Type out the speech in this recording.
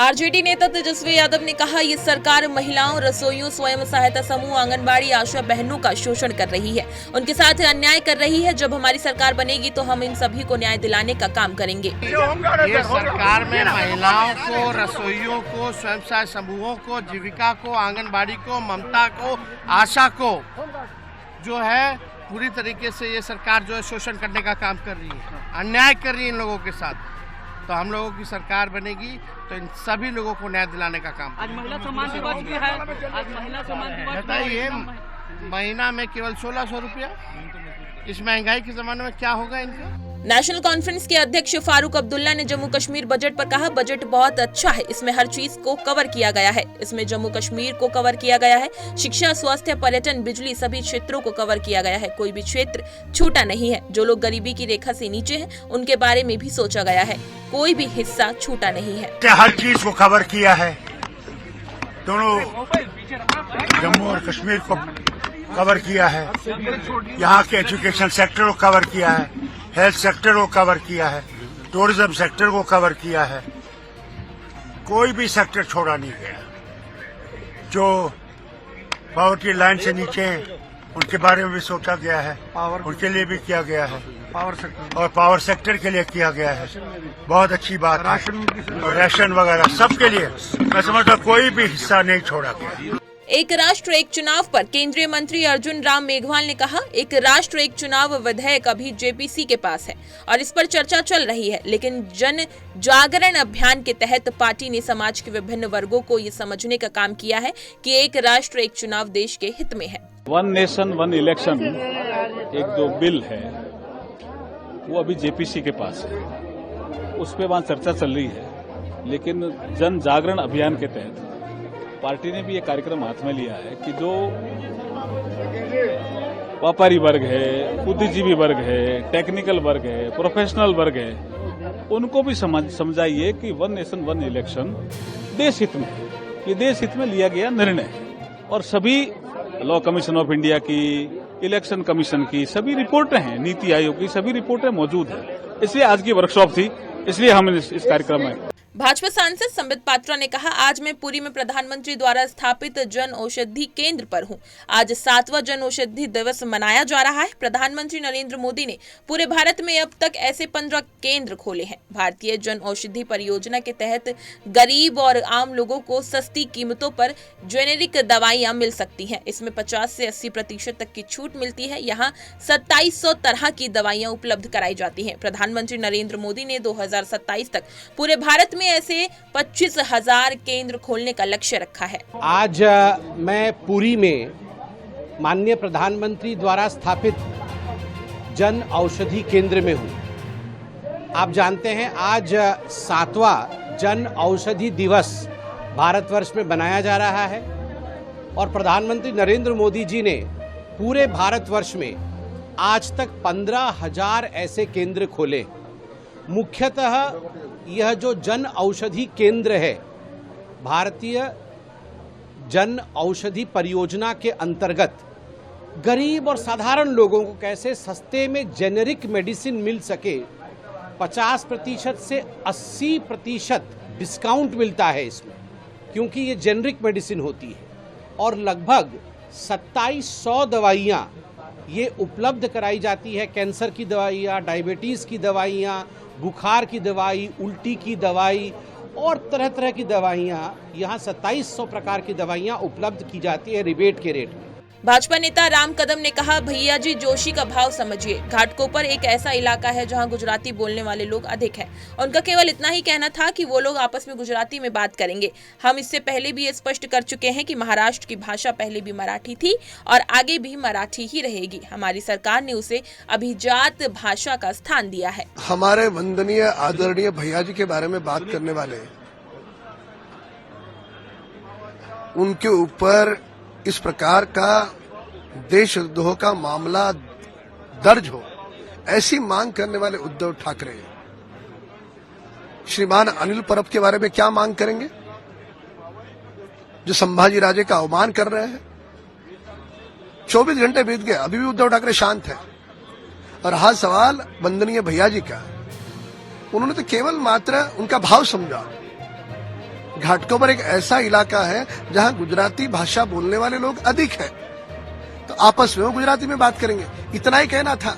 RJD नेता तेजस्वी यादव ने कहा, ये सरकार महिलाओं, रसोइयों, स्वयं सहायता समूह, आंगनबाड़ी, आशा बहनों का शोषण कर रही है, उनके साथ अन्याय कर रही है। जब हमारी सरकार बनेगी तो हम इन सभी को न्याय दिलाने का काम करेंगे। ये सरकार में महिलाओं को, रसोइयों को, स्वयं सहायता समूहों को, जीविका को, आंगनबाड़ी को, ममता को, आशा को जो है पूरी तरीके से ये सरकार जो है शोषण करने का काम कर रही है, अन्याय कर रही है इन लोगों के साथ। तो हम लोगों की सरकार बनेगी तो इन सभी लोगों को न्याय दिलाने का काम। आज महिला सम्मान दिवस भी है, आज महिला सम्मान दिवस बताइए, महीना में केवल 1600 रुपया, इस महंगाई के जमाने में क्या होगा इनका। नेशनल कॉन्फ्रेंस के अध्यक्ष फारूक अब्दुल्ला ने जम्मू कश्मीर बजट पर कहा, बजट बहुत अच्छा है, इसमें हर चीज को कवर किया गया है। इसमें जम्मू कश्मीर को कवर किया गया है, शिक्षा, स्वास्थ्य, पर्यटन, बिजली, सभी क्षेत्रों को कवर किया गया है। कोई भी क्षेत्र छूटा नहीं है। जो लोग गरीबी की रेखा से नीचे हैं, उनके बारे में भी सोचा गया है। कोई भी हिस्सा छूटा नहीं है। हर चीज को कवर किया है। दोनों जम्मू और कश्मीर को कवर किया है। यहाँ के एजुकेशन सेक्टर को कवर किया है, हेल्थ सेक्टर को कवर किया है, टूरिज्म सेक्टर को कवर किया है। कोई भी सेक्टर छोड़ा नहीं गया। जो पॉवर्टी लाइन से नीचे हैं, उनके बारे में भी सोचा गया है, उनके लिए भी किया गया है, और पावर सेक्टर के लिए किया गया है। बहुत अच्छी बात है। और राशन वगैरह सबके लिए मैं समझता हूँ कोई भी हिस्सा नहीं छोड़ा गया। एक राष्ट्र एक चुनाव पर केंद्रीय मंत्री अर्जुन राम मेघवाल ने कहा, एक राष्ट्र एक चुनाव विधेयक अभी जेपीसी के पास है और इस पर चर्चा चल रही है, लेकिन जन जागरण अभियान के तहत पार्टी ने समाज के विभिन्न वर्गों को ये समझने का काम किया है कि एक राष्ट्र एक चुनाव देश के हित में है। वन नेशन वन इलेक्शन एक जो बिल है वो अभी जेपीसी के पास है, उस पर वहाँ चर्चा चल रही है। लेकिन जन जागरण अभियान के तहत पार्टी ने भी ये कार्यक्रम हाथ में लिया है कि जो व्यापारी वर्ग है, बुद्धिजीवी वर्ग है, टेक्निकल वर्ग है, प्रोफेशनल वर्ग है, उनको भी समझाइए कि वन नेशन वन इलेक्शन देश हित में, ये देश हित में लिया गया निर्णय है। और सभी लॉ कमीशन ऑफ इंडिया की, इलेक्शन कमीशन की सभी रिपोर्टें हैं, नीति आयोग की सभी रिपोर्टें मौजूद हैं। इसलिए आज की वर्कशॉप थी, इसलिए हम इस कार्यक्रम में। भाजपा सांसद संबित पात्रा ने कहा, आज मैं पुरी में प्रधानमंत्री द्वारा स्थापित जन औषधि केंद्र पर हूं। आज 7वां जन औषधि दिवस मनाया जा रहा है। प्रधानमंत्री नरेंद्र मोदी ने पूरे भारत में अब तक ऐसे 15 केंद्र खोले हैं। भारतीय जन औषधि परियोजना के तहत गरीब और आम लोगों को सस्ती कीमतों पर जेनेरिक दवाइयां मिल सकती हैं। इसमें 50 से 80% तक की छूट मिलती है। यहाँ 2700 तरह की दवाइयां उपलब्ध कराई जाती हैं। प्रधानमंत्री नरेंद्र मोदी ने 2027 तक पूरे भारत में ऐसे 25,000 केंद्र खोलने का लक्ष्य रखा है। आज मैं पुरी में माननीय प्रधानमंत्री द्वारा स्थापित जन औषधि केंद्र में हूं। आप जानते हैं आज 7वां जन औषधि दिवस भारतवर्ष में मनाया जा रहा है और प्रधानमंत्री नरेंद्र मोदी जी ने पूरे भारतवर्ष में आज तक 15,000 ऐसे केंद्र खोले। मुख्यतः यह जो जन औषधि केंद्र है, भारतीय जन औषधि परियोजना के अंतर्गत गरीब और साधारण लोगों को कैसे सस्ते में जेनेरिक मेडिसिन मिल सके। 50% से 80% डिस्काउंट मिलता है इसमें, क्योंकि ये जेनेरिक मेडिसिन होती है। और लगभग 2700 दवाइयाँ ये उपलब्ध कराई जाती है। कैंसर की दवाइयाँ, डायबिटीज़ की दवाइयाँ, बुखार की दवाई, उल्टी की दवाई और तरह तरह की दवाइयाँ, यहाँ 2700 प्रकार की दवाइयाँ उपलब्ध की जाती है रिबेट के रेट में। भाजपा नेता राम कदम ने कहा, भैया जी जोशी का भाव समझिए। घाटकोपर एक ऐसा इलाका है जहां गुजराती बोलने वाले लोग अधिक हैं। उनका केवल इतना ही कहना था कि वो लोग आपस में गुजराती में बात करेंगे। हम इससे पहले भी ये स्पष्ट कर चुके हैं कि महाराष्ट्र की भाषा पहले भी मराठी थी और आगे भी मराठी ही रहेगी। हमारी सरकार ने उसे अभिजात भाषा का स्थान दिया है। हमारे वंदनीय आदरणीय भैया जी के बारे में बात करने वाले, उनके ऊपर इस प्रकार का देशद्रोह का मामला दर्ज हो, ऐसी मांग करने वाले उद्धव ठाकरे श्रीमान अनिल परब के बारे में क्या मांग करेंगे, जो संभाजी राजे का अवमान कर रहे हैं। 24 घंटे बीत गए, अभी भी उद्धव ठाकरे शांत है। और रहा सवाल वंदनीय भैया जी का, उन्होंने तो केवल मात्र उनका भाव समझा। घाटकोपर एक ऐसा इलाका है जहां गुजराती भाषा बोलने वाले लोग अधिक हैं, तो आपस में वो गुजराती में बात करेंगे, इतना ही कहना था।